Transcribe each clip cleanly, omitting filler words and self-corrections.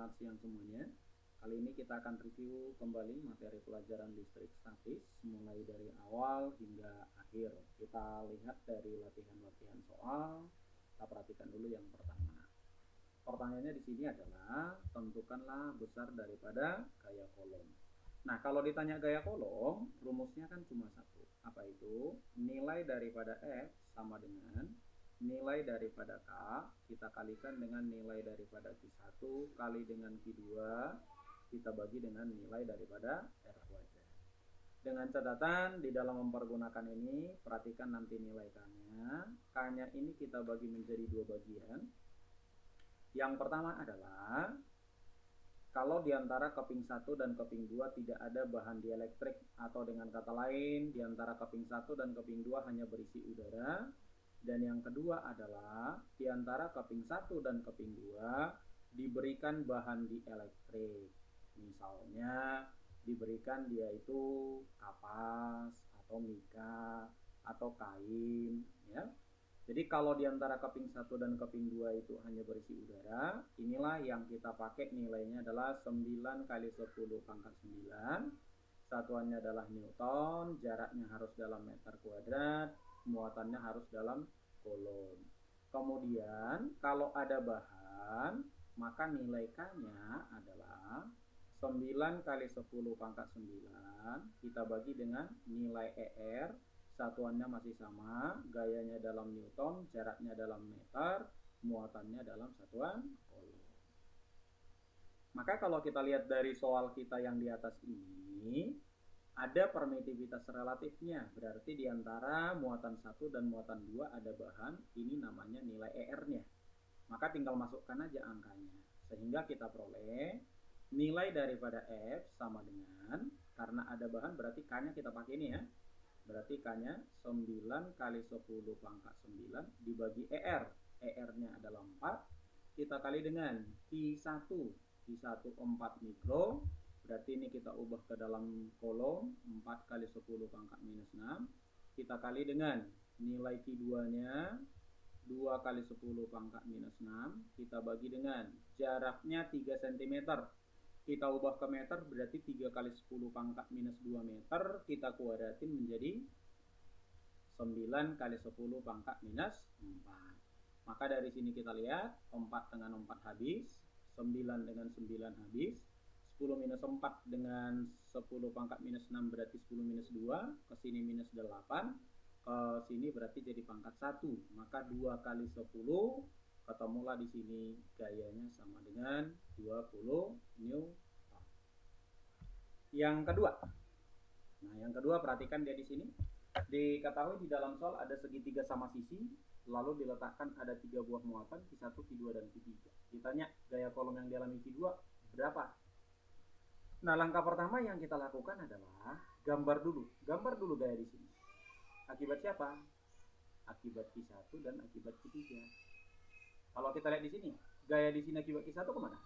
Selamat siang semuanya. Kali ini kita akan review kembali materi pelajaran listrik statis mulai dari awal hingga akhir. Kita lihat dari latihan-latihan soal. Kita perhatikan dulu yang pertama. Pertanyaannya di sini adalah tentukanlah besar daripada gaya kolom. Nah, kalau ditanya gaya kolom, rumusnya kan cuma satu. Apa itu? Nilai daripada F sama dengan nilai daripada K kita kalikan dengan nilai daripada Q1 kali dengan Q2 kita bagi dengan nilai daripada R kuadrat. Dengan catatan di dalam mempergunakan ini perhatikan nanti nilai K-nya. K-nya ini kita bagi menjadi dua bagian. Yang pertama adalah kalau diantara keping 1 dan keping 2 tidak ada bahan dielektrik, atau dengan kata lain diantara keping 1 dan keping 2 hanya berisi udara. Dan yang kedua adalah di antara keping 1 dan keping 2 diberikan bahan dielektrik. Misalnya diberikan dia itu kapas atau mika atau kain ya. Jadi kalau di antara keping 1 dan keping 2 itu hanya berisi udara, inilah yang kita pakai nilainya adalah 9 kali 10 pangkat 9. Satuannya adalah Newton, jaraknya harus dalam meter kuadrat, muatannya harus dalam kolom. Kemudian kalau ada bahan, maka nilai K-nya adalah 9 kali 10 pangkat 9 kita bagi dengan nilai ER, satuannya masih sama, gayanya dalam Newton, jaraknya dalam meter, muatannya dalam satuan kolom. Maka kalau kita lihat dari soal kita yang di atas ini, ada permitivitas relatifnya, berarti di antara muatan 1 dan muatan 2 ada bahan, ini namanya nilai ER-nya. Maka tinggal masukkan aja angkanya, sehingga kita peroleh nilai daripada F sama dengan, karena ada bahan berarti K-nya kita pakai ini ya, berarti K-nya 9 kali 10 pangkat 9 dibagi ER, ER-nya adalah 4, kita kali dengan Q1, Q1 4 mikro, berarti ini kita ubah ke dalam kolom 4 kali 10 pangkat minus 6, kita kali dengan nilai Q2-nya 2 kali 10 pangkat minus 6, kita bagi dengan jaraknya 3 cm, kita ubah ke meter berarti 3 kali 10 pangkat minus 2 meter, kita kuadratin menjadi 9 kali 10 pangkat minus 4. Maka dari sini kita lihat 4 dengan 4 habis, 9 dengan 9 habis, 10 minus 4 dengan 10 pangkat minus 6 berarti 10 minus 2, ke sini minus 8, ke sini berarti jadi pangkat 1. Maka 2 kali 10 ketemulah di sini gayanya sama dengan 20 Newton. Yang kedua. Nah, yang kedua perhatikan dia di sini. Diketahui di dalam soal ada segitiga sama sisi, lalu diletakkan ada 3 buah muatan Q1, Q2 dan Q3. Ditanya gaya kolom yang dialami Q2 berapa? Nah, langkah pertama yang kita lakukan adalah gambar dulu gaya di sini. Akibat siapa? Akibat Q1 dan akibat Q3. Kalau kita lihat di sini, gaya di sini akibat Q1 kemana?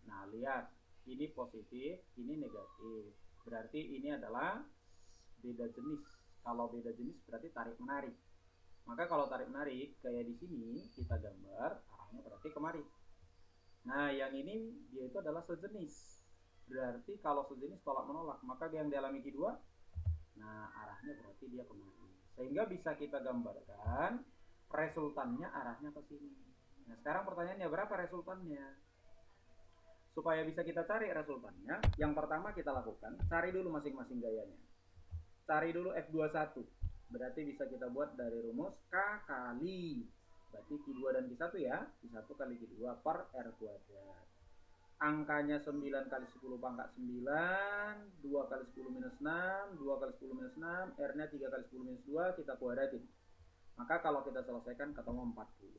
Nah, lihat, ini positif, ini negatif. Berarti ini adalah beda jenis. Kalau beda jenis berarti tarik menarik. Maka kalau tarik menarik, gaya di sini kita gambar arahnya berarti kemari. Nah, yang ini dia itu adalah sejenis. Berarti kalau sejenis tolak menolak, maka yang dialami Q2, nah arahnya berarti dia kemari. Sehingga bisa kita gambarkan resultannya arahnya ke sini. Nah, sekarang pertanyaannya berapa resultannya? Supaya bisa kita cari resultannya, yang pertama kita lakukan, cari dulu masing-masing gayanya. Cari dulu F21. Berarti bisa kita buat dari rumus K kali, berarti Q2 dan Q1 ya, Q1 kali Q2 per R kuadrat. Angkanya 9 kali 10 pangkat 9, 2 kali 10 minus 6, 2 kali 10 minus 6, R-nya 3 kali 10 minus 2, kita kuadratin. Maka kalau kita selesaikan ketemu 40.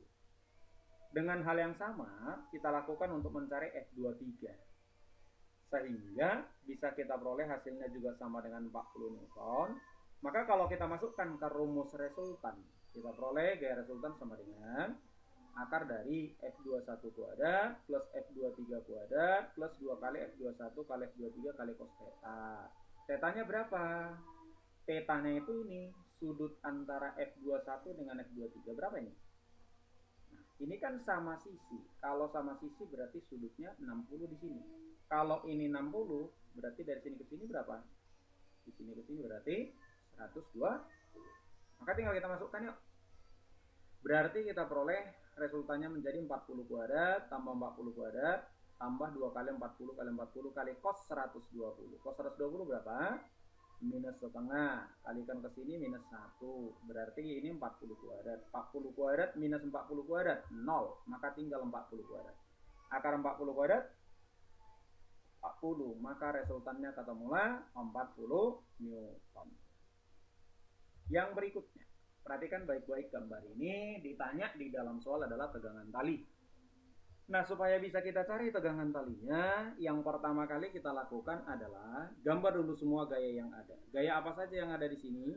Dengan hal yang sama, kita lakukan untuk mencari F23. Sehingga bisa kita peroleh hasilnya juga sama dengan 40 Newton. Maka kalau kita masukkan ke rumus resultan, kita peroleh gaya resultan sama dengan akar dari F21 kuadrat plus F23 kuadrat plus 2 kali F21 kali F23 kali cos theta. Tetanya berapa? Tetanya itu ini, sudut antara F21 dengan F23 berapa ini? Nah, Ini kan sama sisi. Kalau sama sisi berarti sudutnya 60 di sini. Kalau ini 60, berarti dari sini ke sini berapa? Di sini ke sini berarti 120. Maka tinggal kita masukkan yuk. Berarti kita peroleh resultannya menjadi 40 kuadrat tambah 40 kuadrat tambah 2 kali 40 kali 40 kali cos 120. Cos 120 berapa? Minus setengah, kalikan ke sini minus 1, berarti ini 40 kuadrat. 40 kuadrat minus 40 kuadrat 0, maka tinggal 40 kuadrat. Akar 40 kuadrat 40, maka resultannya ketemulah 40 Newton. Yang berikutnya, perhatikan baik-baik gambar ini. Ditanya di dalam soal adalah tegangan tali. Nah, supaya bisa kita cari tegangan talinya, yang pertama kali kita lakukan adalah gambar dulu semua gaya yang ada. Gaya apa saja yang ada di sini?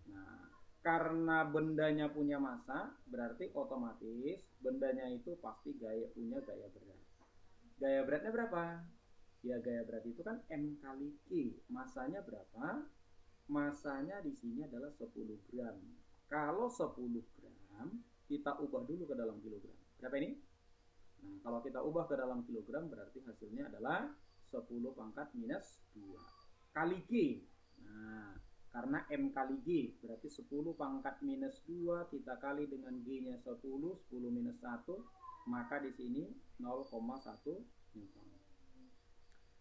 Nah, karena bendanya punya massa, berarti otomatis bendanya itu pasti punya gaya berat. Gaya beratnya berapa? Ya, gaya berat itu kan M kali Q. Massanya berapa? Massanya di sini adalah 10 gram. Kalau 10 gram, kita ubah dulu ke dalam kilogram. Berapa ini? Nah, kalau kita ubah ke dalam kilogram berarti hasilnya adalah 10 pangkat minus 2 kali G. Nah, karena M kali G berarti 10 pangkat minus 2 kita kali dengan G-nya 10, 10 minus 1, maka di sini 0,1 Newton.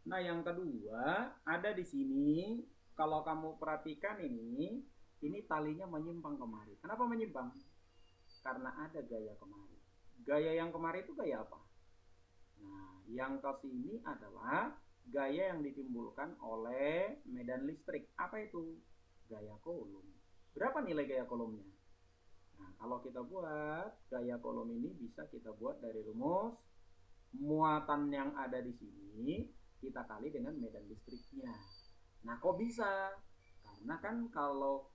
Nah, yang kedua, ada di sini, kalau kamu perhatikan ini talinya menyimpang kemari. Kenapa menyimpang? Karena ada gaya kemari. Gaya yang kemarin itu gaya apa? Nah, yang ke sini adalah gaya yang ditimbulkan oleh medan listrik. Apa itu? Gaya Coulomb. Berapa nilai gaya Coulombnya? Nah, kalau kita buat gaya Coulomb ini bisa kita buat dari rumus muatan yang ada di sini kita kali dengan medan listriknya. Nah, kok bisa? Karena kan kalau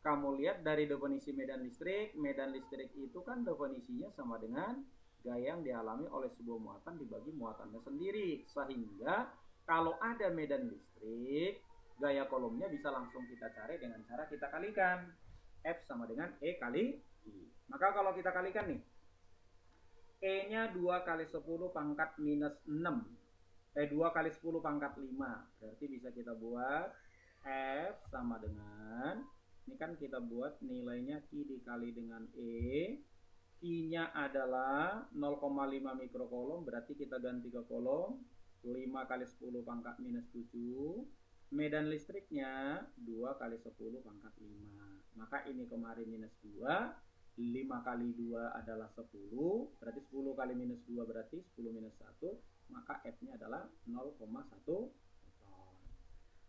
kamu lihat dari definisi medan listrik itu kan definisinya sama dengan gaya yang dialami oleh sebuah muatan dibagi muatannya sendiri. Sehingga kalau ada medan listrik, gaya Coulombnya bisa langsung kita cari dengan cara kita kalikan. F sama dengan E kali I. Maka kalau kita kalikan nih, E-nya 2 kali 10 pangkat minus 6. 2 kali 10 pangkat 5. Berarti bisa kita buat F sama dengan, ini kan kita buat nilainya Q dikali dengan E. Q-nya adalah 0,5 mikrocoulomb, berarti kita ganti ke coulomb. 5 kali 10 pangkat minus 7. Medan listriknya 2 kali 10 pangkat 5. Maka ini kemarin minus 2. 5 kali 2 adalah 10. Berarti 10 kali minus 2 berarti 10 minus 1. Maka F-nya adalah 0,1.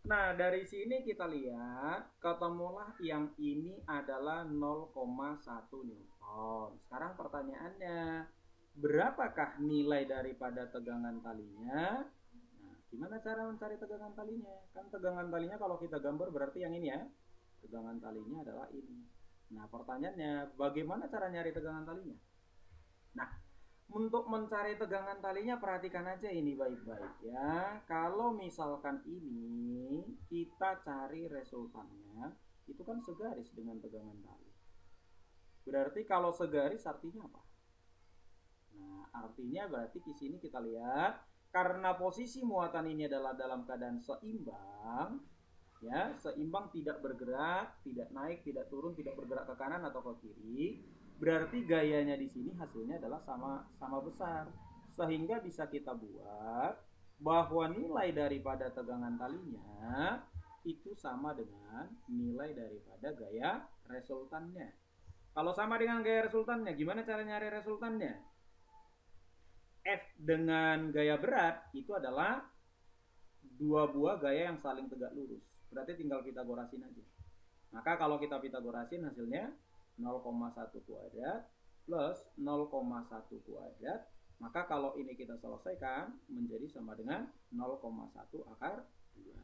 Nah, dari sini kita lihat ketemulah yang ini adalah 0,1 Newton. Sekarang pertanyaannya, berapakah nilai daripada tegangan talinya? Nah, gimana cara mencari tegangan talinya? Kan tegangan talinya kalau kita gambar berarti yang ini ya. Tegangan talinya adalah ini. Nah, pertanyaannya, bagaimana cara nyari tegangan talinya? Nah, untuk mencari tegangan talinya perhatikan aja ini baik-baik ya. Kalau misalkan ini kita cari resultannya, itu kan segaris dengan tegangan tali. Berarti kalau segaris artinya apa? Nah, artinya berarti di sini kita lihat karena posisi muatan ini adalah dalam keadaan seimbang, ya, seimbang, tidak bergerak, tidak naik, tidak turun, tidak bergerak ke kanan atau ke kiri. Berarti gayanya di sini hasilnya adalah sama besar. Sehingga bisa kita buat bahwa nilai daripada tegangan talinya itu sama dengan nilai daripada gaya resultannya. Kalau sama dengan gaya resultannya, gimana cara nyari resultannya? F dengan gaya berat itu adalah dua buah gaya yang saling tegak lurus. Berarti tinggal Pitagorasin aja. Maka kalau kita Pitagorasin hasilnya 0,1 kuadrat plus 0,1 kuadrat. Maka kalau ini kita selesaikan menjadi sama dengan 0,1 akar 2.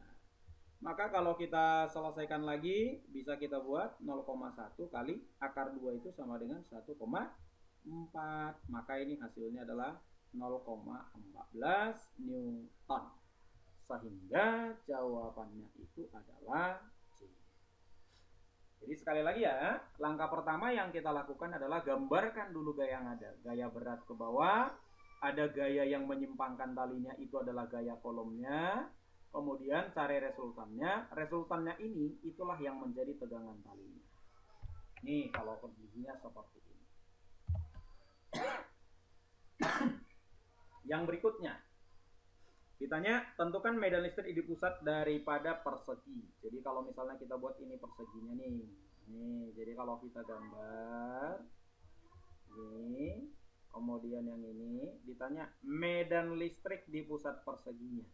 Maka kalau kita selesaikan lagi bisa kita buat 0,1 kali akar 2 itu sama dengan 1,4. Maka ini hasilnya adalah 0,14 Newton. Sehingga jawabannya itu adalah C. Jadi sekali lagi ya, langkah pertama yang kita lakukan adalah gambarkan dulu gaya yang ada. Gaya berat ke bawah, ada gaya yang menyimpangkan talinya, itu adalah gaya kolomnya. Kemudian cari resultannya. Resultannya ini, itulah yang menjadi tegangan talinya. Nih kalau kondisinya seperti ini. Yang berikutnya, ditanya tentukan medan listrik di pusat daripada persegi. Jadi kalau misalnya kita buat ini perseginya nih. Nih, jadi kalau kita gambar ini, kemudian yang ini ditanya medan listrik di pusat perseginya.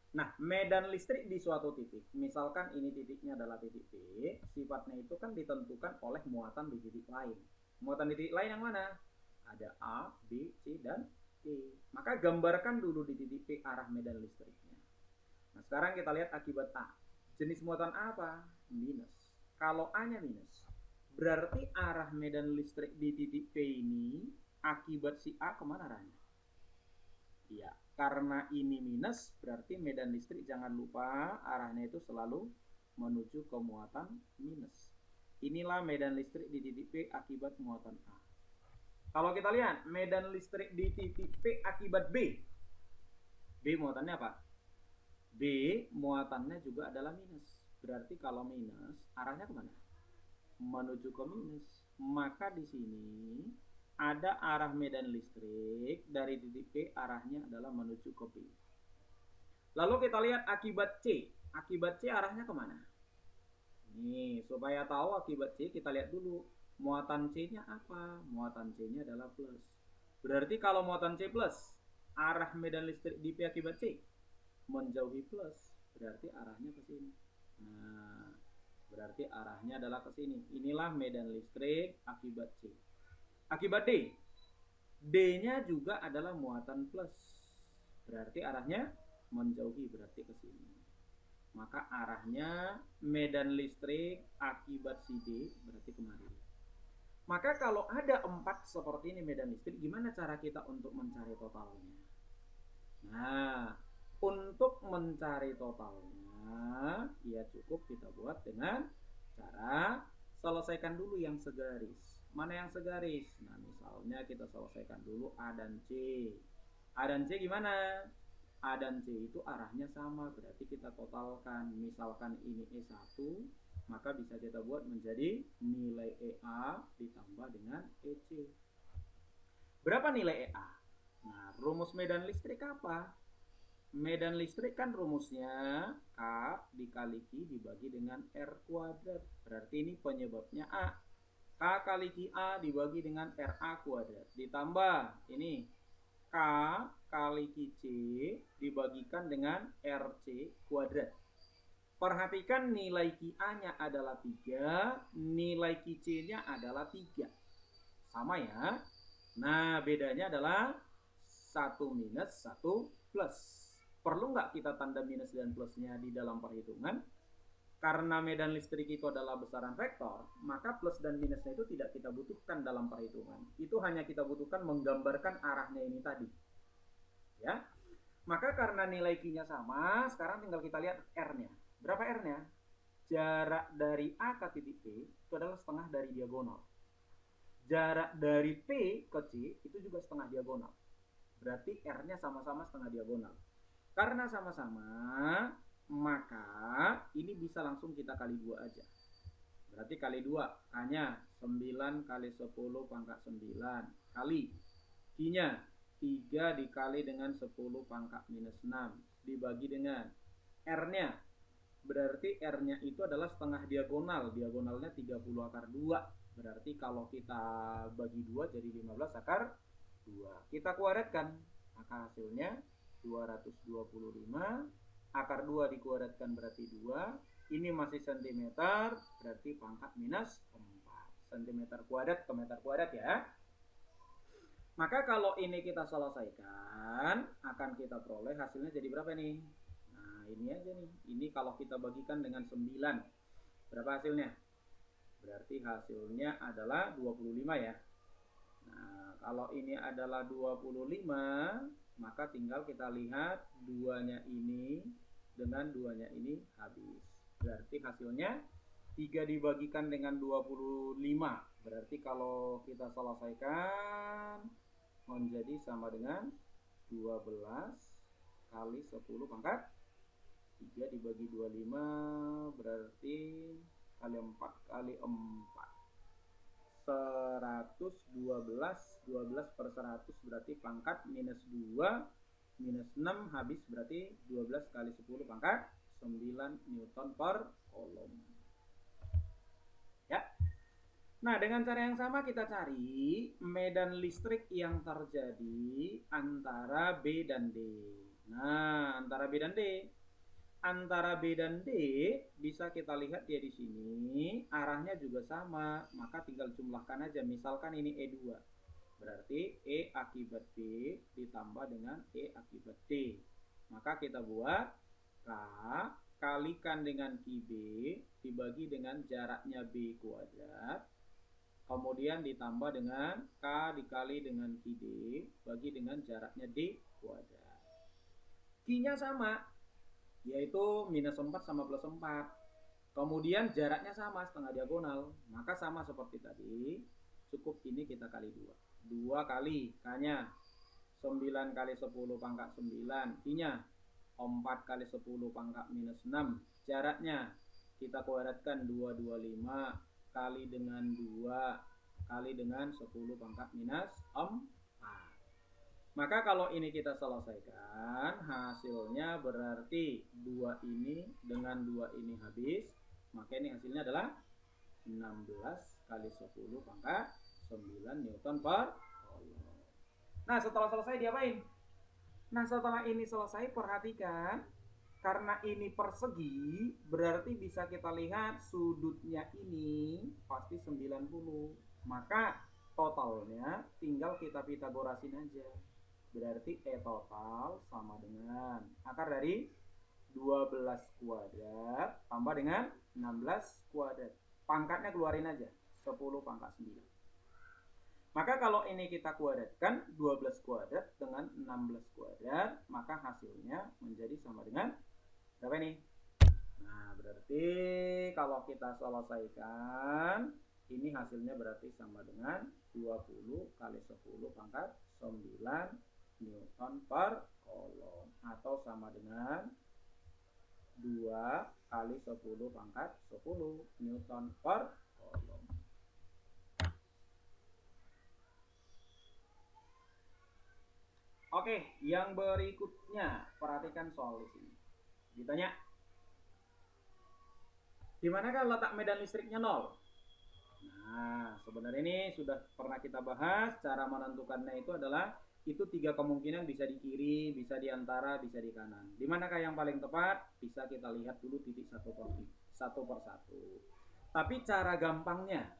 Nah, medan listrik di suatu titik, misalkan ini titiknya adalah titik P, sifatnya itu kan ditentukan oleh muatan di titik lain. Muatan di titik lain yang mana? Ada A, B, C, dan E. Maka gambarkan dulu di titik P arah medan listriknya. Nah, sekarang kita lihat akibat A. Jenis muatan A apa? Minus. Kalau A-nya minus, berarti arah medan listrik di titik P ini akibat si A kemana arahnya? Iya, karena ini minus, berarti medan listrik jangan lupa arahnya itu selalu menuju ke muatan minus. Inilah medan listrik di titik P akibat muatan A. Kalau kita lihat medan listrik di titik P akibat B. B muatannya apa? B muatannya juga adalah minus. Berarti kalau minus, arahnya kemana? Menuju ke minus. Maka di sini ada arah medan listrik dari titik P, arahnya adalah menuju ke B. Lalu kita lihat akibat C. Akibat C arahnya kemana? Nih, supaya tahu akibat C, kita lihat dulu. Muatan C-nya apa? Muatan C-nya adalah plus. Berarti kalau muatan C plus, arah medan listrik di P akibat C menjauhi plus. Berarti arahnya ke sini. Nah, berarti arahnya adalah ke sini. Inilah medan listrik akibat C. Akibat D. D-nya juga adalah muatan plus. Berarti arahnya menjauhi, berarti ke sini. Maka arahnya medan listrik akibat si D berarti kemari. Maka kalau ada 4 seperti ini medan listrik, gimana cara kita untuk mencari totalnya? Nah, untuk mencari totalnya, ya cukup kita buat dengan cara selesaikan dulu yang segaris. Mana yang segaris? Nah, misalnya kita selesaikan dulu A dan C. A dan C gimana? A dan C itu arahnya sama, berarti kita totalkan. Misalkan ini E1, maka bisa kita buat menjadi nilai EA ditambah dengan EC. Berapa nilai EA? Nah, rumus medan listrik apa? Medan listrik kan rumusnya K dikali Q dibagi dengan R kuadrat. Berarti ini penyebabnya A. K kali QA dibagi dengan RA kuadrat. Ditambah ini K kali QC dibagikan dengan RC kuadrat. Perhatikan nilai QA-nya adalah 3, nilai QC-nya adalah 3. Sama ya. Nah, bedanya adalah 1 minus, 1 plus. Perlu nggak kita tanda minus dan plusnya di dalam perhitungan? Karena medan listrik itu adalah besaran vektor, maka plus dan minusnya itu tidak kita butuhkan dalam perhitungan. Itu hanya kita butuhkan menggambarkan arahnya ini tadi. Ya. Maka karena nilai Q-nya sama, sekarang tinggal kita lihat R-nya. Berapa R-nya? Jarak dari A ke titik P itu adalah setengah dari diagonal. Jarak dari P ke C itu juga setengah diagonal. Berarti R-nya sama-sama setengah diagonal. Karena sama-sama, maka ini bisa langsung kita kali 2 aja. Berarti kali 2, K-nya 9 kali 10 pangkat 9 kali Q-nya 3 dikali dengan 10 pangkat minus 6 dibagi dengan R-nya. Berarti R-nya itu adalah setengah diagonal. Diagonalnya 30 akar 2. Berarti kalau kita bagi 2 jadi 15 akar 2. Kita kuadratkan. Maka hasilnya 225. Akar 2 dikuadratkan berarti 2. Ini masih cm, berarti pangkat minus 4. Cm kuadrat ke meter kuadrat ya. Maka kalau ini kita selesaikan, akan kita peroleh hasilnya jadi berapa nih? Nah, ini aja nih. Ini kalau kita bagikan dengan 9. Berapa hasilnya? Berarti hasilnya adalah 25 ya. Nah, kalau ini adalah 25, maka tinggal kita lihat 2-nya ini dengan 2-nya ini habis. Berarti hasilnya 3 dibagikan dengan 25. Berarti kalau kita selesaikan menjadi sama dengan 12 kali 10 pangkat 3 dibagi 25 berarti kali 4 kali 4 112. 12 per 100 berarti pangkat minus 2 minus 6 habis berarti 12 kali 10 pangkat 9 Newton per kolom ya. Nah, dengan cara yang sama kita cari medan listrik yang terjadi antara B dan D. Nah, antara B dan D. Antara B dan D bisa kita lihat ya di sini arahnya juga sama, maka tinggal jumlahkan aja. Misalkan ini E2. Berarti E akibat B ditambah dengan E akibat D. Maka kita buat K kalikan dengan QB dibagi dengan jaraknya B kuadrat. Kemudian ditambah dengan K dikali dengan QD bagi dengan jaraknya D kuadrat. Q-nya sama, yaitu minus 4 sama plus 4. Kemudian jaraknya sama, setengah diagonal. Maka sama seperti tadi, cukup ini kita kali 2. 2 kali K-nya 9 kali 10 pangkat 9. Q-nya 4 kali 10 pangkat minus 6. Jaraknya kita kuadratkan 225 kali dengan 2 kali dengan 10 pangkat minus 4. Maka kalau ini kita selesaikan, hasilnya berarti 2 ini dengan 2 ini habis. Maka ini hasilnya adalah 16 kali 10 pangkat 9 Newton per kolom. Nah, setelah selesai diapain? Nah, setelah ini selesai, perhatikan. Karena ini persegi, berarti bisa kita lihat sudutnya ini pasti 90. Maka totalnya tinggal kita Pitagorasin aja. Berarti E total sama dengan akar dari 12 kuadrat tambah dengan 16 kuadrat. Pangkatnya keluarin aja, 10 pangkat 9. Maka kalau ini kita kuadratkan 12 kuadrat dengan 16 kuadrat, maka hasilnya menjadi sama dengan berapa ini? Nah, berarti kalau kita selesaikan, ini hasilnya berarti sama dengan 20 kali 10 pangkat 9 Newton per kolom. Atau sama dengan 2 kali 10 pangkat 10 Newton per kolom. Oke, yang berikutnya perhatikan soal di sini. Ditanya, di manakah letak medan listriknya 0? Nah, sebenarnya ini sudah pernah kita bahas. Cara menentukannya itu adalah itu 3 kemungkinan, bisa di kiri, bisa di antara, bisa di kanan. Di manakah yang paling tepat? Bisa kita lihat dulu titik satu per satu. Tapi cara gampangnya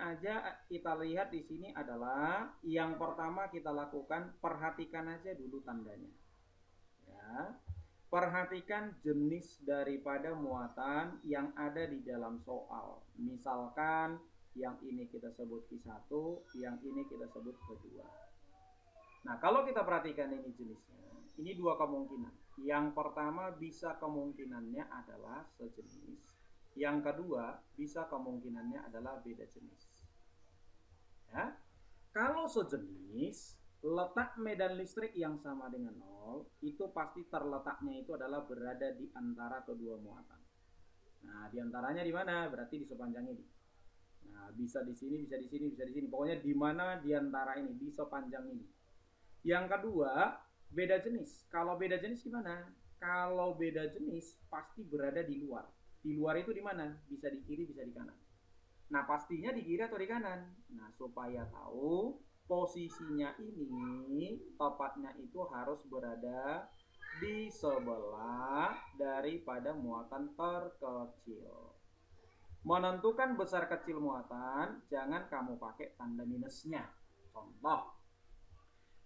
aja kita lihat di sini adalah yang pertama kita lakukan, perhatikan aja dulu tandanya. Ya. Perhatikan jenis daripada muatan yang ada di dalam soal. Misalkan yang ini kita sebut Q1, yang ini kita sebut Q2. Nah, kalau kita perhatikan ini jenisnya, ini 2 kemungkinan. Yang pertama bisa kemungkinannya adalah sejenis. Yang kedua, bisa kemungkinannya adalah beda jenis. Ya. Kalau sejenis, letak medan listrik yang sama dengan 0, itu pasti terletaknya itu adalah berada di antara kedua muatan. Nah, di antaranya di mana? Berarti di sepanjang ini. Nah, bisa di sini, bisa di sini, bisa di sini. Pokoknya di mana di antara ini, di sepanjang ini. Yang kedua, beda jenis. Kalau beda jenis gimana? Kalau beda jenis pasti berada di luar. Di luar itu di mana? Bisa di kiri, bisa di kanan. Nah, pastinya di kiri atau di kanan. Nah, supaya tahu posisinya ini tepatnya itu harus berada di sebelah daripada muatan terkecil. Menentukan besar kecil muatan, jangan kamu pakai tanda minusnya. Contoh,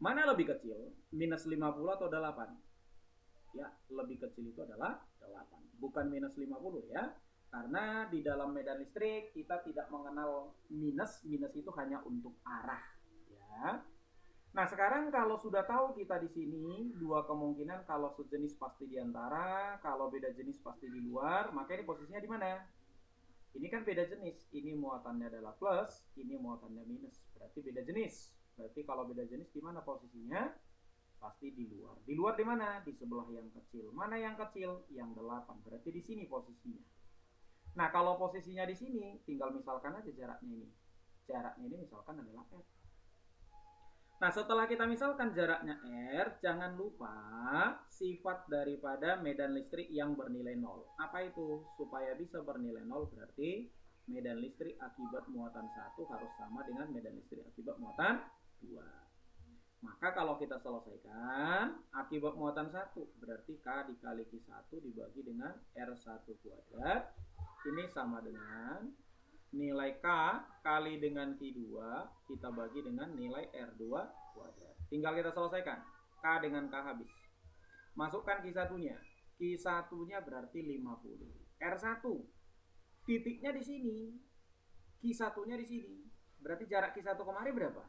mana lebih kecil? Minus 50 atau 8? Ya, lebih kecil itu adalah 8. Bukan minus 50 ya. Karena di dalam medan listrik kita tidak mengenal minus. Minus itu hanya untuk arah. Ya. Nah, sekarang kalau sudah tahu kita di sini dua kemungkinan, kalau sejenis pasti di antara, kalau beda jenis pasti di luar, maka ini posisinya di mana? Ini kan beda jenis, ini muatannya adalah plus, ini muatannya minus, berarti beda jenis. Berarti kalau beda jenis di mana posisinya? Pasti di luar. Di luar di mana? Di sebelah yang kecil. Mana yang kecil? Yang 8. Berarti di sini posisinya. Nah, kalau posisinya di sini, tinggal misalkan aja jaraknya ini. Jaraknya ini misalkan adalah R. Nah, setelah kita misalkan jaraknya R, jangan lupa sifat daripada medan listrik yang bernilai 0. Apa itu? Supaya bisa bernilai 0 berarti medan listrik akibat muatan 1 harus sama dengan medan listrik akibat muatan 2. Maka kalau kita selesaikan, akibat muatan 1 berarti K dikali Q1 dibagi dengan R1 kuadrat. Ini sama dengan nilai K kali dengan Q2 kita bagi dengan nilai R2 kuadrat. Tinggal kita selesaikan. K dengan K habis. Masukkan Q1-nya. Q1-nya berarti 50. R1 titiknya di sini. Q1-nya di sini. Berarti jarak Q1 kemari berapa?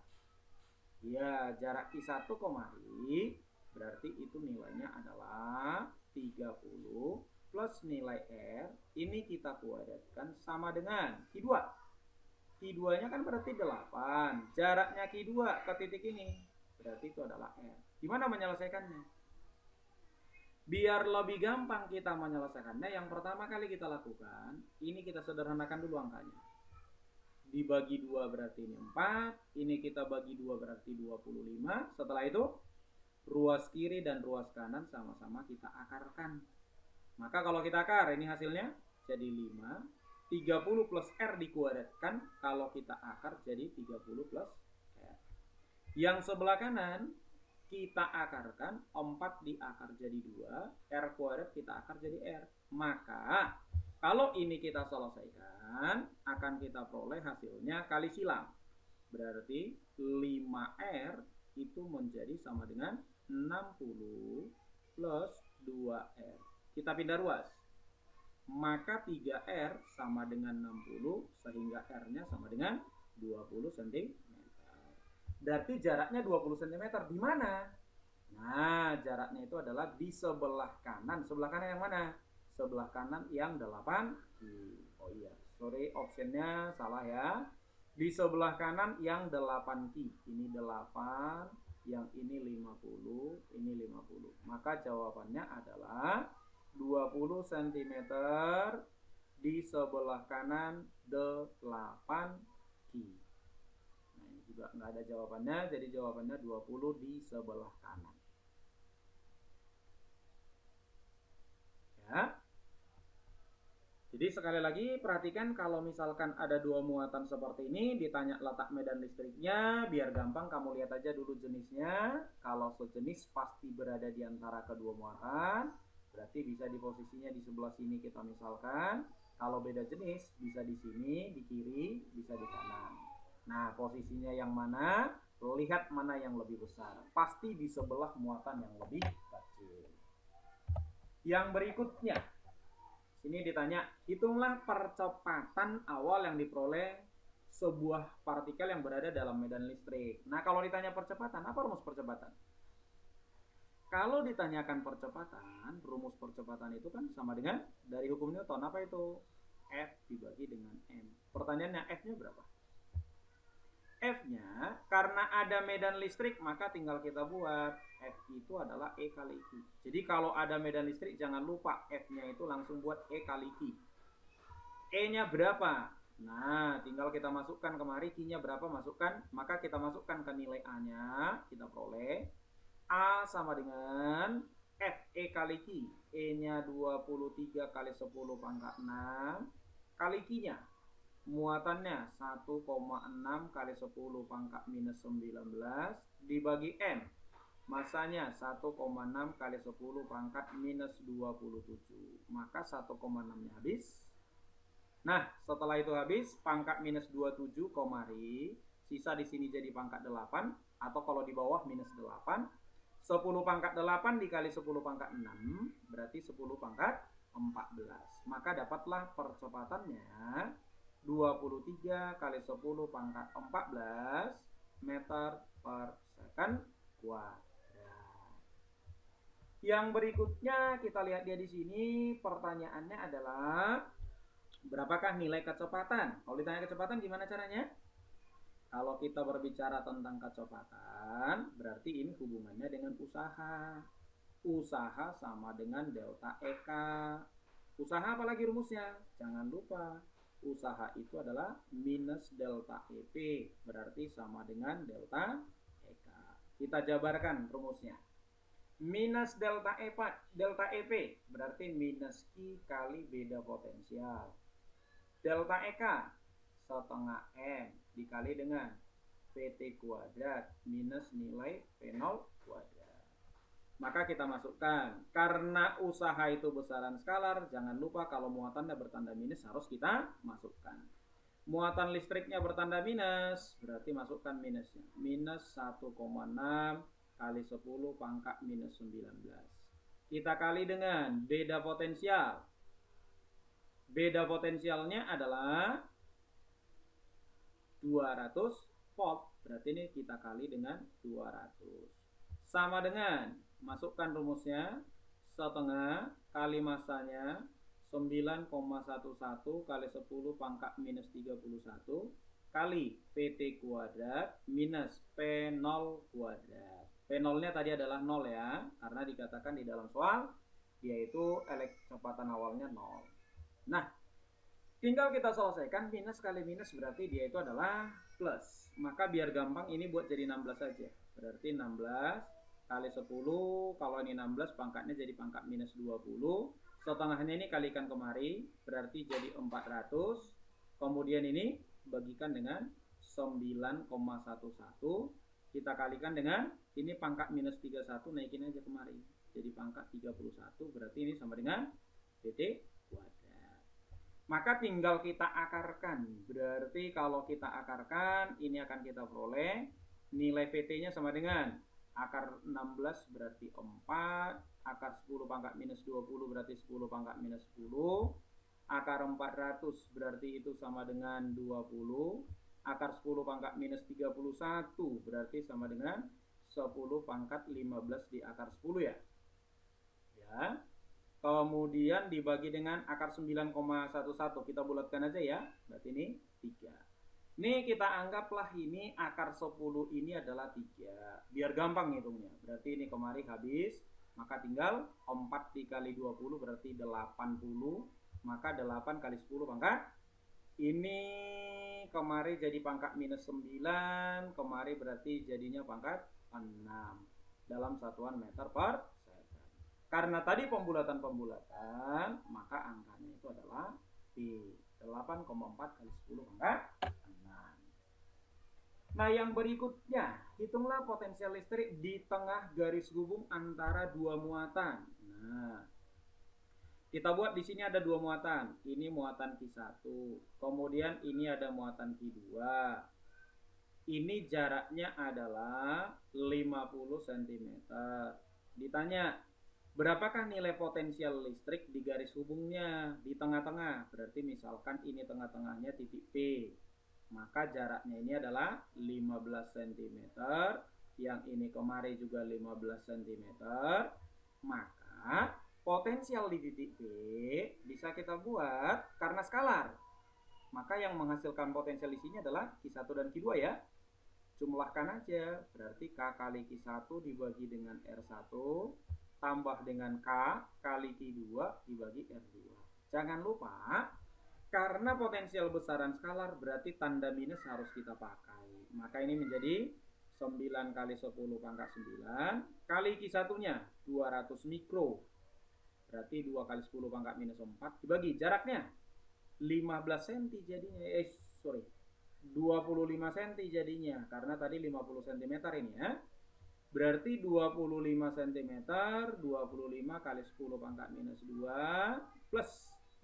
Ya, jarak Q1 kemari berarti itu nilainya adalah 30 plus nilai R, ini kita kuadratkan sama dengan Q2. Q2 nya kan berarti 8. Jaraknya Q2 ke titik ini berarti itu adalah R. Gimana menyelesaikannya? Biar lebih gampang kita menyelesaikannya, yang pertama kali kita lakukan, ini kita sederhanakan dulu angkanya. Dibagi 2 berarti ini 4, ini kita bagi 2 berarti 25. Setelah itu ruas kiri dan ruas kanan sama-sama kita akarkan. Maka kalau kita akar, ini hasilnya jadi 5. 30 plus R dikuadratkan, kalau kita akar jadi 30 plus R. Yang sebelah kanan kita akarkan, 4 diakar jadi 2, R kuadrat kita akar jadi R. Maka kalau ini kita selesaikan, akan kita peroleh hasilnya kali silang. Berarti 5R itu menjadi sama dengan 60 plus 2R. Kita pindah ruas. Maka 3R sama dengan 60, sehingga R-nya sama dengan 20 cm. Berarti jaraknya 20 cm. Di mana? Nah, jaraknya itu adalah di sebelah kanan. Sebelah kanan yang mana? Sebelah kanan yang 8Q. Oh iya, sorry, optionnya salah ya. Di sebelah kanan yang 8Q. Ini 8, yang ini 50, ini 50. Maka jawabannya adalah 20 cm di sebelah kanan 8Q. Nah, ini juga nggak ada jawabannya, jadi jawabannya 20 di sebelah kanan. Ya. Jadi sekali lagi perhatikan, kalau misalkan ada dua muatan seperti ini, ditanya letak medan listriknya, biar gampang kamu lihat aja dulu jenisnya. Kalau sejenis pasti berada di antara kedua muatan, berarti bisa di posisinya di sebelah sini kita misalkan. Kalau beda jenis bisa di sini, di kiri, bisa di kanan. Nah, posisinya yang mana? Lihat mana yang lebih besar. Pasti di sebelah muatan yang lebih kecil. Yang berikutnya, sini ditanya, hitunglah percepatan awal yang diperoleh sebuah partikel yang berada dalam medan listrik. Nah, kalau ditanya percepatan, apa rumus percepatan? Kalau ditanyakan percepatan, rumus percepatan itu kan sama dengan dari hukum Newton. Apa itu? F dibagi dengan M. Pertanyaannya, F-nya berapa? F-nya, karena ada medan listrik, maka tinggal kita buat. F itu adalah E kali Q. Jadi kalau ada medan listrik, jangan lupa F-nya itu langsung buat E kali Q. E-nya berapa? Nah, tinggal kita masukkan kemari, Q-nya berapa, masukkan. Maka kita masukkan ke nilai A-nya, kita peroleh. A sama dengan F E kali Q. E-nya 23 kali 10 pangkat 6. Kali Q-nya, muatannya 1,6 kali 10 pangkat minus 19 dibagi M. Masanya 1,6 kali 10 pangkat minus 27. Maka 1,6-nya habis. Nah, setelah itu habis, pangkat minus 27 komari. Sisa di sini jadi pangkat 8. Atau kalau di bawah minus 8. 10 pangkat 8 dikali 10 pangkat 6. Berarti 10 pangkat 14. Maka dapatlah percepatannya 23 kali 10 pangkat 14 meter per second kuadrat. Yang berikutnya kita lihat dia di sini, pertanyaannya adalah berapakah nilai kecepatan? Kalau ditanya kecepatan gimana caranya? Kalau kita berbicara tentang kecepatan, berarti ini hubungannya dengan usaha. Usaha sama dengan delta EK. Usaha apalagi rumusnya? Jangan lupa, usaha itu adalah minus delta EP, berarti sama dengan delta EK. Kita jabarkan rumusnya. Minus delta EP berarti minus Q kali beda potensial. Delta EK setengah M dikali dengan PT kuadrat minus nilai P0 kuadrat. Maka kita masukkan, karena usaha itu besaran skalar, jangan lupa kalau muatannya bertanda minus harus kita masukkan. Muatan listriknya bertanda minus, berarti masukkan minusnya. Minus 1,6 kali 10 pangkat minus 19. Kita kali dengan beda potensial. Beda potensialnya adalah 200 volt. Berarti ini kita kali dengan 200. Sama dengan, masukkan rumusnya, setengah kali masanya 9,11 kali 10 pangkat minus 31 kali PT kuadrat minus P0 kuadrat. P0-nya tadi adalah 0 ya, karena dikatakan di dalam soal yaitu kecepatan awalnya 0. Nah, tinggal kita selesaikan, minus kali minus berarti dia itu adalah plus. Maka biar gampang ini buat jadi 16 saja. Berarti 16 kali 10, kalau ini 16 pangkatnya jadi pangkat minus 20. Setengahnya ini kalikan kemari, berarti jadi 400. Kemudian ini bagikan dengan 9,11. Kita kalikan dengan, ini pangkat minus 31, naikin aja kemari. Jadi pangkat 31, berarti ini sama dengan PT kuadrat. Maka tinggal kita akarkan. Berarti kalau kita akarkan, ini akan kita peroleh nilai PT-nya sama dengan akar 16 berarti 4, akar 10 pangkat minus 20 berarti 10 pangkat minus 10, akar 400 berarti itu sama dengan 20, akar 10 pangkat minus 31 berarti sama dengan 10 pangkat 15 di akar 10 ya. Ya. Kemudian dibagi dengan akar 9,11, kita bulatkan aja ya, berarti ini 3. Ini kita anggaplah ini akar 10 ini adalah 3, biar gampang hitungnya. Berarti ini kemari habis, maka tinggal 4 dikali 20 berarti 80, maka 8 kali 10 pangkat. Ini kemari jadi pangkat minus 9, kemari berarti jadinya pangkat 6 dalam satuan meter per second. Karena tadi pembulatan, maka angkanya itu adalah P. 8,4 kali 10 pangkat 6. Nah, yang berikutnya, hitunglah potensial listrik di tengah garis hubung antara dua muatan. Nah, kita buat di sini ada dua muatan. Ini muatan Q1, kemudian ini ada muatan Q2. Ini jaraknya adalah 50 cm. Ditanya, berapakah nilai potensial listrik di garis hubungnya di tengah-tengah? Berarti misalkan ini tengah-tengahnya titik P. Maka jaraknya ini adalah 15 cm. Yang ini kemari juga 15 cm. Maka potensial di titik P bisa kita buat karena skalar. Maka yang menghasilkan potensial di sini adalah Q1 dan Q2 ya. Jumlahkan aja, berarti K kali Q1 dibagi dengan R1 tambah dengan K kali Q2 dibagi R2. Jangan lupa, karena potensial besaran skalar berarti tanda minus harus kita pakai. Maka ini menjadi 9 kali 10 pangkat 9 kali Q1-nya 200 mikro. Berarti 2 kali 10 pangkat minus 4 dibagi jaraknya 15 cm jadinya. 25 cm jadinya, karena tadi 50 cm ini ya. Berarti 25 cm, 25 kali 10 pangkat minus 2 plus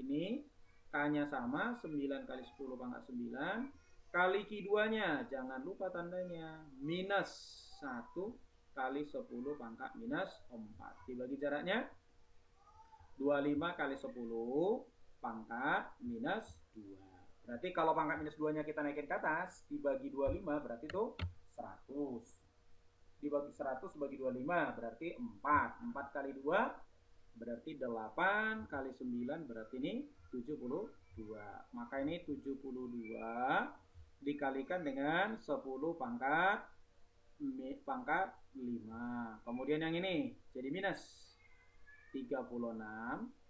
ini K-nya sama, 9 kali 10 pangkat 9 kali Q2-nya, jangan lupa tandanya, minus 1 kali 10 pangkat minus 4 dibagi jaraknya 25 kali 10 pangkat minus 2. Berarti kalau pangkat minus 2 nya kita naikin ke atas dibagi 25, berarti itu 100. Dibagi 100 bagi 25 berarti 4. 4 kali 2 berarti 8 kali 9 berarti ini 72. Maka ini 72 dikalikan dengan 10 pangkat 5. Kemudian yang ini jadi minus 36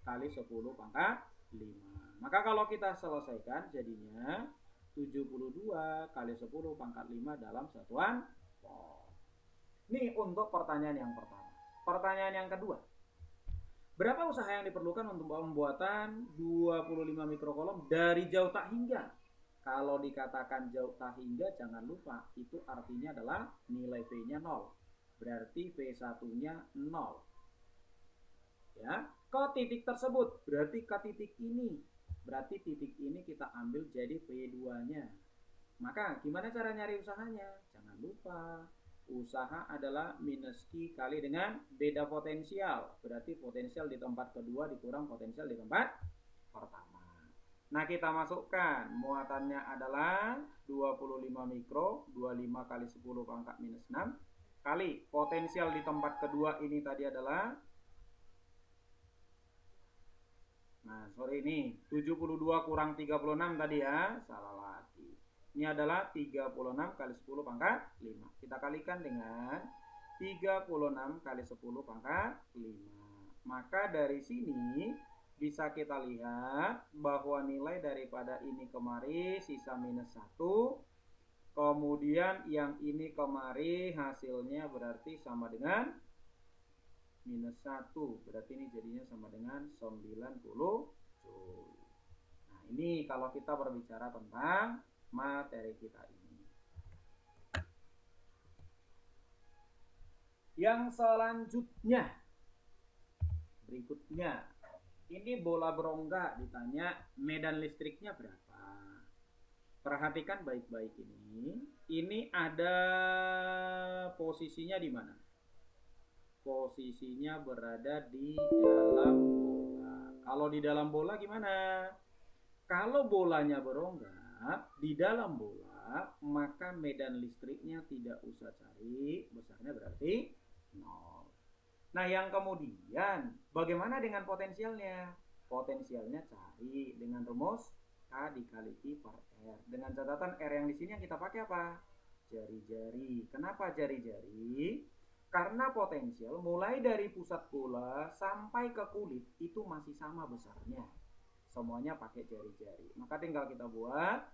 kali 10 pangkat 5. Maka kalau kita selesaikan jadinya 72 kali 10 pangkat 5 dalam satuan volt. Ini untuk pertanyaan yang pertama. Pertanyaan yang kedua. Berapa usaha yang diperlukan untuk pembuatan 25 mikrokolom dari jauh tak hingga? Kalau dikatakan jauh tak hingga, jangan lupa itu artinya adalah nilai V-nya 0. Berarti V1-nya 0. Ya, ke titik tersebut, berarti ke titik ini. Berarti titik ini kita ambil jadi V2-nya. Maka gimana cara nyari usahanya? Jangan lupa usaha adalah minus Q kali dengan beda potensial. Berarti potensial di tempat kedua dikurang potensial di tempat pertama. Nah, kita masukkan muatannya adalah 25 mikro, 25 kali 10 pangkat minus 6 kali potensial di tempat kedua ini tadi adalah, nah sorry ini 72 kurang 36 tadi ya, salah lagi. Ini adalah 36 kali 10 pangkat 5. Kita kalikan dengan 36 kali 10 pangkat 5. Maka dari sini bisa kita lihat bahwa nilai daripada ini kemari sisa minus 1. Kemudian yang ini kemari hasilnya berarti sama dengan minus 1. Berarti ini jadinya sama dengan 90 Joule. Nah ini kalau kita berbicara tentang materi kita ini. Yang selanjutnya, berikutnya, ini bola berongga ditanya medan listriknya berapa. Perhatikan baik-baik ini. Ini ada posisinya di mana? Posisinya berada di dalam bola. Kalau di dalam bola gimana? Kalau bolanya berongga di dalam bola, maka medan listriknya tidak usah cari, besarnya berarti 0. Nah, yang kemudian bagaimana dengan potensialnya? Potensialnya cari dengan rumus K dikali Q per R. Dengan catatan R yang di sini yang kita pakai apa? Jari-jari. Kenapa jari-jari? Karena potensial mulai dari pusat bola sampai ke kulit itu masih sama besarnya. Semuanya pakai jari-jari. Maka tinggal kita buat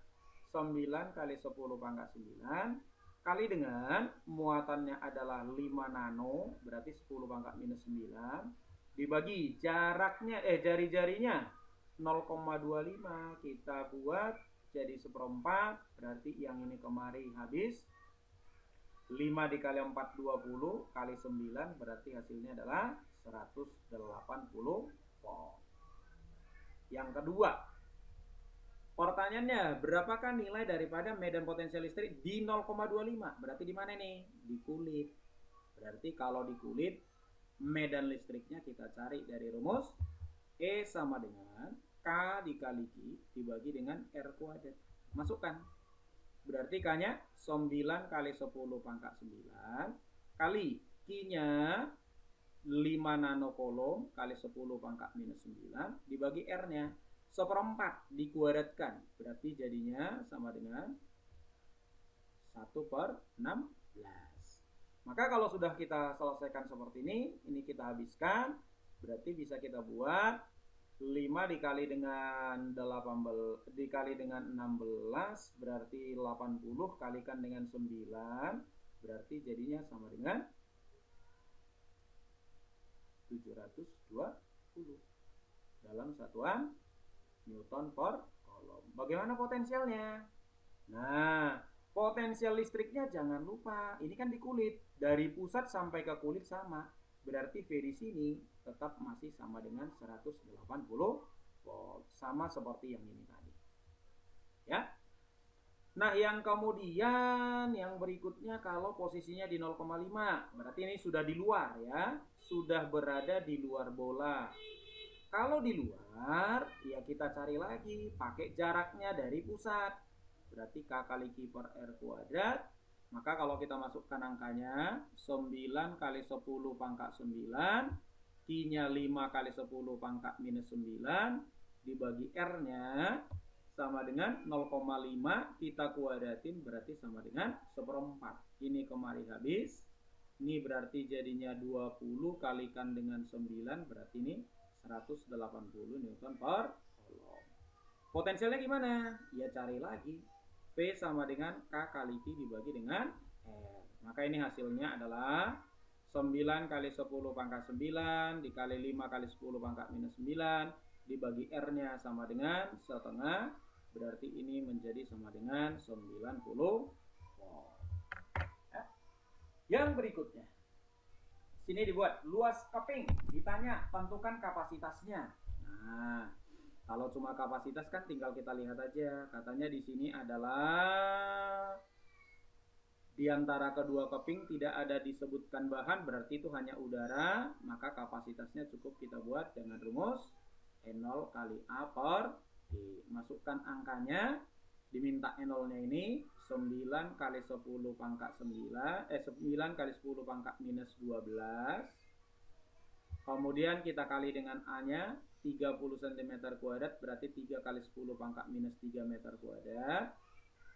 9 kali 10 pangkat 9 kali dengan muatannya adalah 5 nano, berarti 10 pangkat minus 9 dibagi jaraknya jari-jarinya 0,25, kita buat jadi seperempat, berarti yang ini kemari habis 5 dikali 4 20 kali 9 berarti hasilnya adalah 180 volt. Yang kedua, pertanyaannya, berapakah nilai daripada medan potensial listrik di 0,25? Berarti di mana nih? Di kulit. Berarti kalau di kulit, medan listriknya kita cari dari rumus E sama dengan K dikali Q dibagi dengan R kuadrat. Masukkan. Berarti K-nya 9 kali 10 pangkat 9 kali Q-nya 5 nanokolom kali 10 pangkat minus 9 dibagi R-nya seperempat dikuadratkan, berarti jadinya sama dengan 1/16. Maka kalau sudah kita selesaikan seperti ini kita habiskan, berarti bisa kita buat 5 dikali dengan 18 dikali dengan 16 berarti 80 kalikan dengan 9 berarti jadinya sama dengan 720 dalam satuan Newton per kolom. Bagaimana potensialnya? Nah, potensial listriknya jangan lupa, ini kan di kulit, dari pusat sampai ke kulit sama. Berarti V di sini tetap masih sama dengan 180 volt, sama seperti yang ini tadi. Ya. Nah, yang kemudian yang berikutnya kalau posisinya di 0,5, berarti ini sudah di luar ya, sudah berada di luar bola. Kalau di luar, ya kita cari lagi pakai jaraknya dari pusat. Berarti K kali Q per R kuadrat Maka kalau kita masukkan angkanya 9 kali 10 pangkat 9, Q-nya 5 kali 10 pangkat minus 9, dibagi R-nya sama dengan 0,5, kita kuadratin berarti sama dengan 1/4. Ini kemari habis. Ini berarti jadinya 20 kalikan dengan 9, berarti ini 180 Newton per Coulomb. Potensialnya gimana? Ya cari lagi. P sama dengan K kali Q dibagi dengan R. Maka ini hasilnya adalah 9 kali 10 pangkat 9 dikali 5 kali 10 pangkat minus 9 dibagi R-nya sama dengan setengah. Berarti ini menjadi sama dengan 90 volt. Yang berikutnya. Sini dibuat luas keping. Ditanya tentukan kapasitasnya. Nah, kalau cuma kapasitas kan tinggal kita lihat aja. Katanya di sini adalah di antara kedua keping tidak ada disebutkan bahan, berarti itu hanya udara, maka kapasitasnya cukup kita buat dengan rumus N0 kali A per D. Masukkan angkanya, diminta N0-nya ini 9 kali 10 pangkat 9, 9 kali 10 pangkat minus 12. Kemudian kita kali dengan A-nya 30 cm kuadrat, berarti 3 kali 10 pangkat minus 3 meter kuadrat.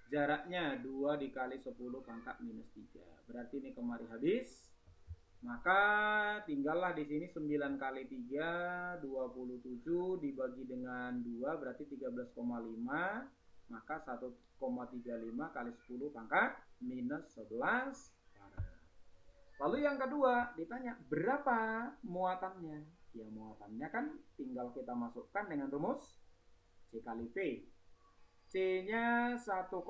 Jaraknya 2 dikali 10 pangkat minus 3. Berarti ini kemari habis. Maka tinggallah di sini 9 kali 3, 27 dibagi dengan 2 berarti 13,5. Maka 1,35 kali 10 pangkat minus 11 farad. Lalu yang kedua ditanya berapa muatannya. Ya muatannya kan tinggal kita masukkan dengan rumus C kali V. C-nya 1,35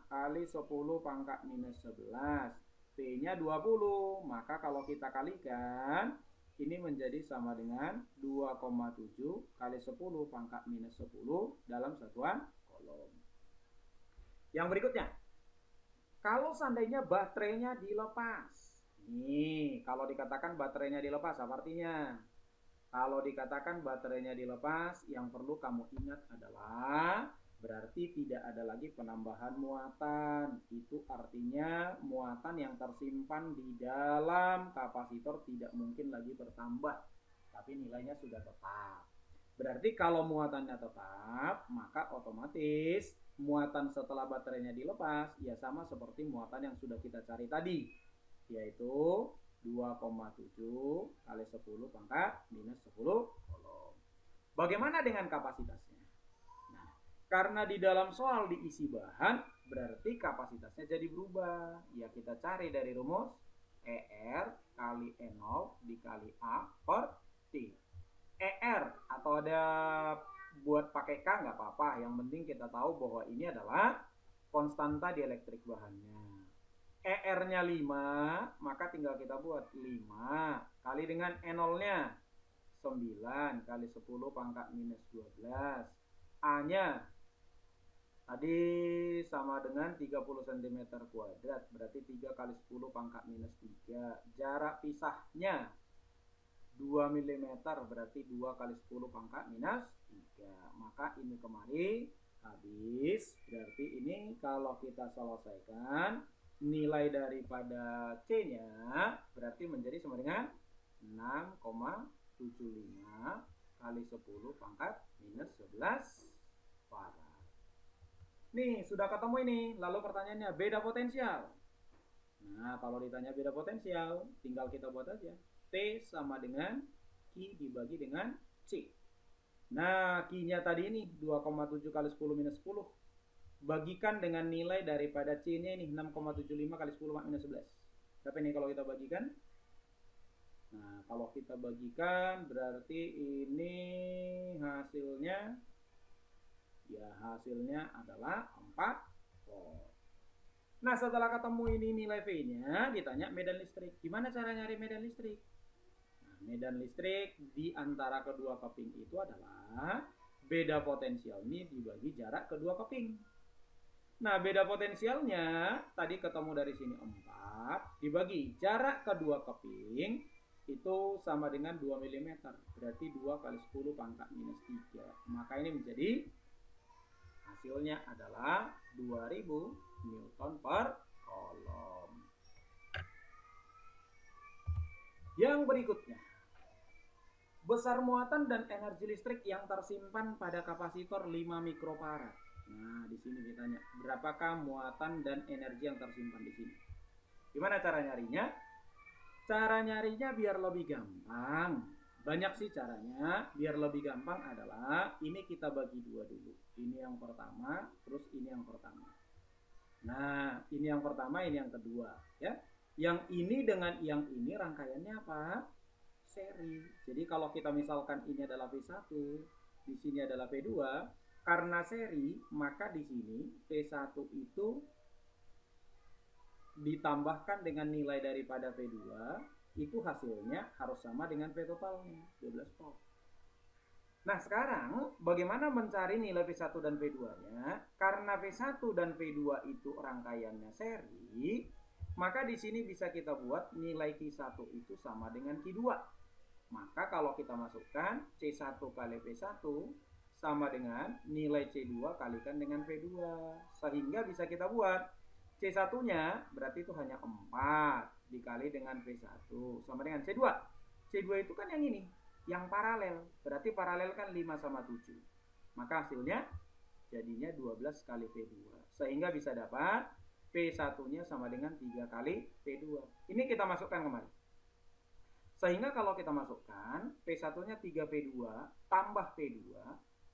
kali 10 pangkat minus 11. V-nya 20. Maka kalau kita kalikan, ini menjadi sama dengan 2,7 kali 10 pangkat minus 10 dalam satuan Coulomb. Yang berikutnya. Kalau seandainya baterainya dilepas. Nih, kalau dikatakan baterainya dilepas, apa artinya? Kalau dikatakan baterainya dilepas, yang perlu kamu ingat adalah berarti tidak ada lagi penambahan muatan. Itu artinya muatan yang tersimpan di dalam kapasitor tidak mungkin lagi bertambah, tapi nilainya sudah tetap. Berarti kalau muatannya tetap, maka otomatis muatan setelah baterainya dilepas ya sama seperti muatan yang sudah kita cari tadi, yaitu 2,7 kali 10 pangkat minus 10 Coulomb. Bagaimana dengan kapasitasnya? Nah, karena di dalam soal diisi bahan, berarti kapasitasnya jadi berubah. Ya kita cari dari rumus ER kali E0 dikali A per T. ER atau ada buat pakai K nggak apa-apa. Yang penting kita tahu bahwa ini adalah konstanta dielektrik bahannya. ER-nya 5, maka tinggal kita buat 5 kali dengan E0-nya 9 kali 10 pangkat minus 12. A-nya tadi sama dengan 30 cm kuadrat, berarti 3 kali 10 pangkat minus 3. Jarak pisahnya 2 mm, berarti 2 kali 10 pangkat minus 3. Maka ini kemari habis. Berarti ini kalau kita selesaikan, nilai daripada C-nya berarti menjadi sama dengan 6,75 kali 10 pangkat minus 11 farad. Nih, sudah ketemu ini. Lalu pertanyaannya, beda potensial. Nah, kalau ditanya beda potensial, tinggal kita buat aja. P sama dengan Q dibagi dengan C. Nah, Q-nya tadi ini 2,7 kali 10 minus 10. Bagikan dengan nilai daripada C-nya ini 6,75 kali 10 minus 11. Berapa ini kalau kita bagikan? Nah, kalau kita bagikan berarti ini hasilnya, ya hasilnya adalah 4 volt. Nah, setelah ketemu ini nilai V-nya, ditanya medan listrik. Gimana cara nyari medan listrik? Nah, medan listrik di antara kedua keping itu adalah beda potensial ini dibagi jarak kedua keping. Nah, beda potensialnya tadi ketemu dari sini 4 dibagi jarak kedua keping itu sama dengan 2 mm. Berarti 2 kali 10 pangkat minus 3. Maka ini menjadi hasilnya adalah 2000 Newton per Coulomb. Yang berikutnya, besar muatan dan energi listrik yang tersimpan pada kapasitor 5 mikrofarad. Nah, di sini ditanya, berapakah muatan dan energi yang tersimpan di sini? Gimana cara nyarinya? Cara nyarinya biar lebih gampang. Banyak sih caranya. Biar lebih gampang adalah ini kita bagi dua dulu. Ini yang pertama, terus ini yang pertama. Nah, ini yang pertama, ini yang kedua, ya. Yang ini dengan yang ini rangkaiannya apa? Seri. Jadi kalau kita misalkan ini adalah P1, di sini adalah P2, karena seri, maka di sini P1 itu ditambahkan dengan nilai daripada P2, itu hasilnya harus sama dengan P totalnya, 12 volt. Nah, sekarang bagaimana mencari nilai P1 dan P2-nya? Karena P1 dan P2 itu rangkaiannya seri, maka di sini bisa kita buat nilai Q1 itu sama dengan Q2. Maka kalau kita masukkan C1 kali P1 sama dengan nilai C2 kalikan dengan P2. Sehingga bisa kita buat C1-nya berarti itu hanya 4 dikali dengan P1 sama dengan C2. C2 itu kan yang ini, yang paralel. Berarti paralel kan 5 sama 7. Maka hasilnya jadinya 12 kali P2. Sehingga bisa dapat P1-nya sama dengan 3 kali P2. Ini kita masukkan kembali. Sehingga kalau kita masukkan P1-nya 3P2 tambah P2,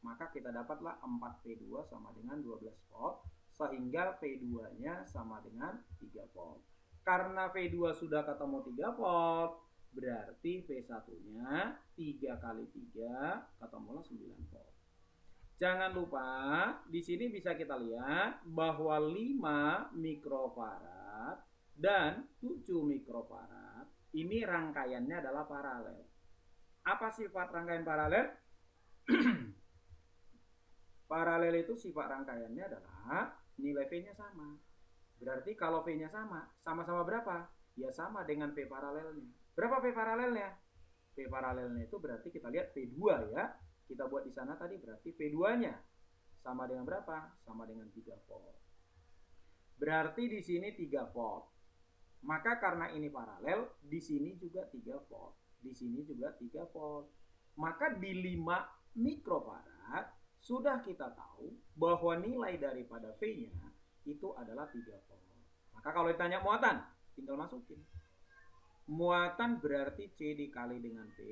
maka kita dapatlah 4P2 sama dengan 12 volt. Sehingga P2-nya sama dengan 3 volt. Karena P2 sudah ketemu 3 volt, berarti P1-nya 3 kali 3 ketemulah 9 volt. Jangan lupa, di sini bisa kita lihat bahwa 5 mikrofarad dan 7 mikrofarad ini rangkaiannya adalah paralel. Apa sifat rangkaian paralel? Paralel itu sifat rangkaiannya adalah nilai V-nya sama. Berarti kalau V-nya sama-sama berapa? Ya sama dengan P paralelnya. Berapa P paralelnya? P paralelnya itu berarti kita lihat P2 ya. Kita buat di sana tadi berarti P2-nya sama dengan berapa? Sama dengan 3 volt. Berarti di sini 3 volt. Maka karena ini paralel, di sini juga 3 volt. Di sini juga 3 volt. Maka di 5 mikrofarad sudah kita tahu bahwa nilai daripada V-nya itu adalah 3 volt. Maka kalau ditanya muatan, tinggal masukin. Muatan berarti C dikali dengan P.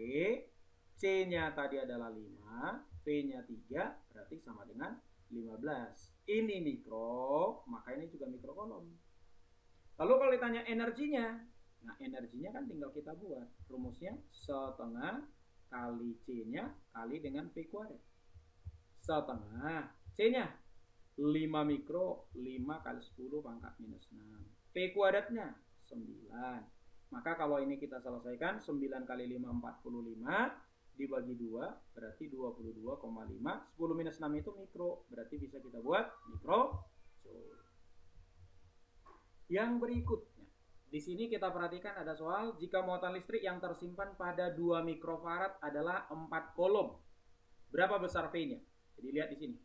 C-nya tadi adalah 5, V-nya 3, berarti sama dengan 15. Ini mikro, maka ini juga mikro kolom. Lalu kalau ditanya energinya, nah energinya kan tinggal kita buat. Rumusnya setengah kali C-nya kali dengan P kuadrat. Setengah C-nya 5 mikro, 5 kali 10 pangkat minus 6. P kuadratnya 9. Maka kalau ini kita selesaikan, 9 kali 5, 45. Dibagi 2, berarti 22,5. 10 minus 6 itu mikro, berarti bisa kita buat mikro joule. Yang berikutnya, di sini kita perhatikan ada soal jika muatan listrik yang tersimpan pada 2 mikrofarad adalah 4 kolom. Berapa besar V-nya? Jadi lihat di sini.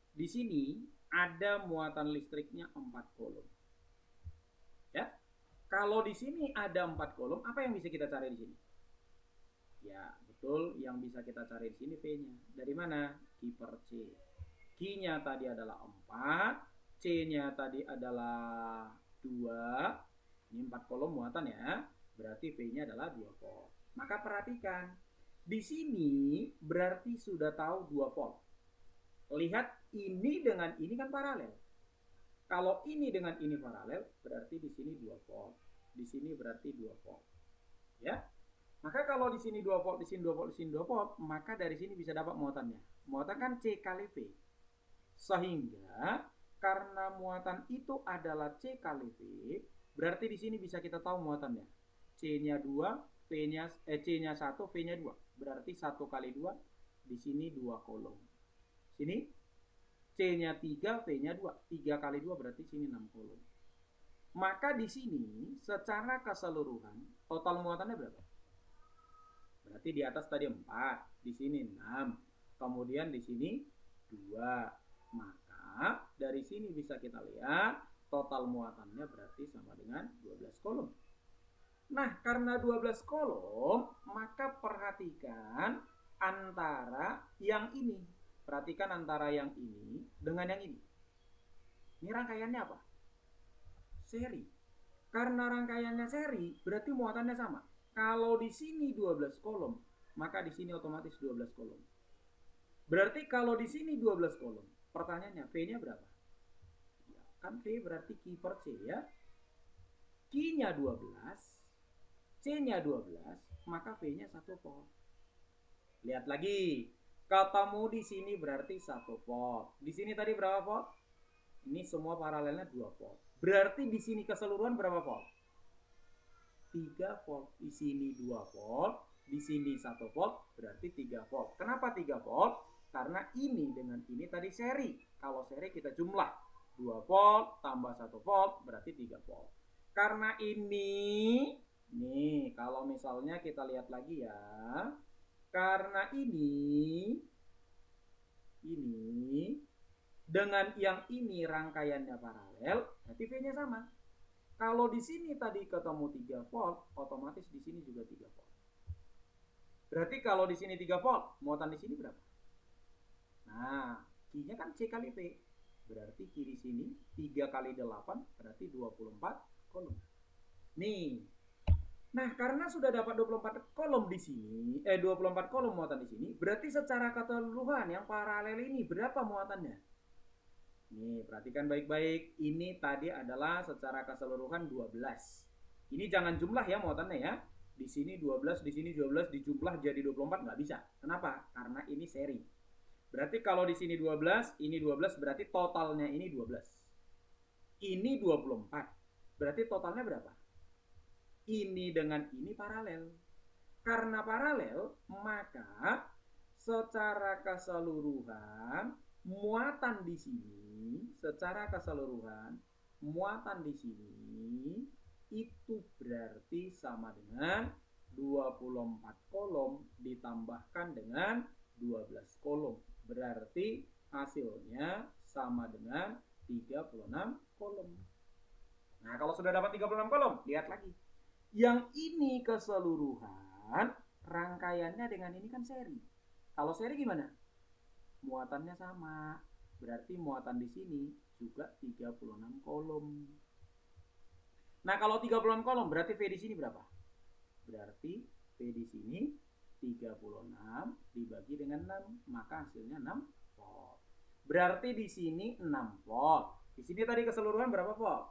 Di sini ada muatan listriknya 4 kolom. Ya. Kalau di sini ada 4 kolom, apa yang bisa kita cari di sini? Ya, betul, yang bisa kita cari di sini V-nya. Dari mana? Q per C. Q-nya tadi adalah 4, C-nya tadi adalah 2, ini 4 kolom muatan ya, berarti V-nya adalah 2 volt. Maka perhatikan, di sini berarti sudah tahu 2 volt. Lihat ini dengan ini kan paralel. Kalau ini dengan ini paralel, berarti di sini 2 volt. Di sini berarti 2 volt. Ya. Maka kalau di sini 2 volt, di sini 2 volt, di sini 2 volt, maka dari sini bisa dapat muatannya. Muatan kan C kali V. Sehingga karena muatan itu adalah C kali V, berarti di sini bisa kita tahu muatannya. C-nya 2, C-nya 1, V-nya 2. Berarti 1 kali 2, di sini 2 kolom. Sini C-nya 3, V-nya 2. 3 kali 2 berarti sini 6 kolom. Maka di sini secara keseluruhan total muatannya berapa? Berarti di atas tadi 4, di sini 6, kemudian di sini 2. Maka dari sini bisa kita lihat total muatannya berarti sama dengan 12 kolom. Nah, karena 12 kolom, maka perhatikan antara yang ini. Perhatikan antara yang ini dengan yang ini. Ini rangkaiannya apa? Seri. Karena rangkaiannya seri, berarti muatannya sama. Kalau di sini 12 kolom, maka di sini otomatis 12 kolom. Berarti kalau di sini 12 kolom, pertanyaannya V-nya berapa? Ya, kan V berarti Q per C ya. Q-nya 12, C-nya 12, maka V-nya 1 volt. Lihat lagi, ketemu di sini berarti 1 volt. Di sini tadi berapa volt? Ini semua paralelnya 2 volt. Berarti di sini keseluruhan berapa volt? 3 volt. Di sini 2 volt, di sini 1 volt, berarti 3 volt. Kenapa 3 volt? Karena ini dengan ini tadi seri. Kalau seri kita jumlah 2 volt tambah 1 volt berarti 3 volt. Karena ini, nih kalau misalnya kita lihat lagi ya, karena ini dengan yang ini rangkaiannya paralel, berarti V-nya sama. Kalau di sini tadi ketemu 3 volt, otomatis di sini juga 3 volt. Berarti kalau di sini 3 volt, muatan di sini berapa? Nah, Q-nya kan C kali V. Berarti Q di sini 3 kali 8 berarti 24 kolom. Nih. Nah, karena sudah dapat 24 kolom di sini, 24 kolom muatan di sini, berarti secara keseluruhan yang paralel ini berapa muatannya? Nih, perhatikan baik-baik. Ini tadi adalah secara keseluruhan 12. Ini jangan jumlah ya muatannya ya. Di sini 12, di sini 12, dijumlah jadi 24 nggak bisa. Kenapa? Karena ini seri. Berarti kalau di sini 12, ini 12, berarti totalnya ini 12. Ini 24. Berarti totalnya berapa? Ini dengan ini paralel. Karena paralel, maka secara keseluruhan muatan di sini, secara keseluruhan muatan di sini itu berarti sama dengan 24 kolom ditambahkan dengan 12 kolom. Berarti hasilnya sama dengan 36 kolom. Nah, kalau sudah dapat 36 kolom, lihat lagi. Yang ini keseluruhan, rangkaiannya dengan ini kan seri. Kalau seri gimana? Muatannya sama. Berarti muatan di sini juga 36 kolom. Nah, kalau 36 kolom, berarti V di sini berapa? Berarti V di sini 36 dibagi dengan 6, maka hasilnya 6 volt. Berarti di sini 6 volt. Di sini tadi keseluruhan berapa volt?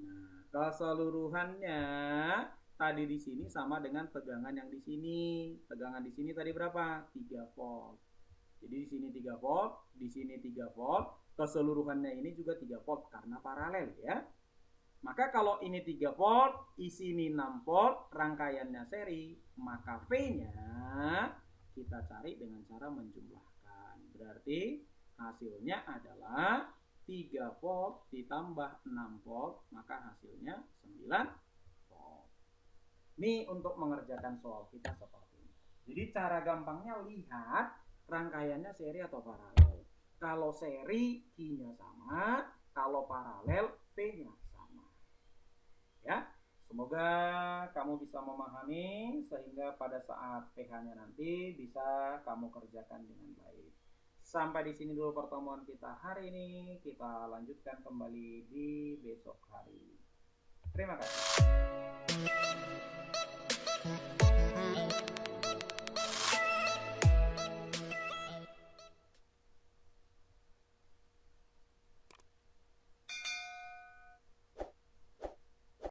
Nah, keseluruhannya tadi di sini sama dengan tegangan yang di sini. Tegangan di sini tadi berapa? 3 volt. Jadi di sini 3 volt, di sini 3 volt, keseluruhannya ini juga 3 volt karena paralel ya. Maka kalau ini 3 volt, isi ini 6 volt, rangkaiannya seri, maka V-nya kita cari dengan cara menjumlahkan. Berarti hasilnya adalah 3 volt ditambah 6 volt, maka hasilnya 9 volt. Ini untuk mengerjakan soal kita seperti ini. Jadi cara gampangnya lihat rangkaiannya seri atau paralel. Kalau seri, Q-nya sama, kalau paralel, V-nya sama. Ya, semoga kamu bisa memahami sehingga pada saat PH-nya nanti bisa kamu kerjakan dengan baik. Sampai di sini dulu pertemuan kita hari ini. Kita lanjutkan kembali di besok hari. Terima kasih.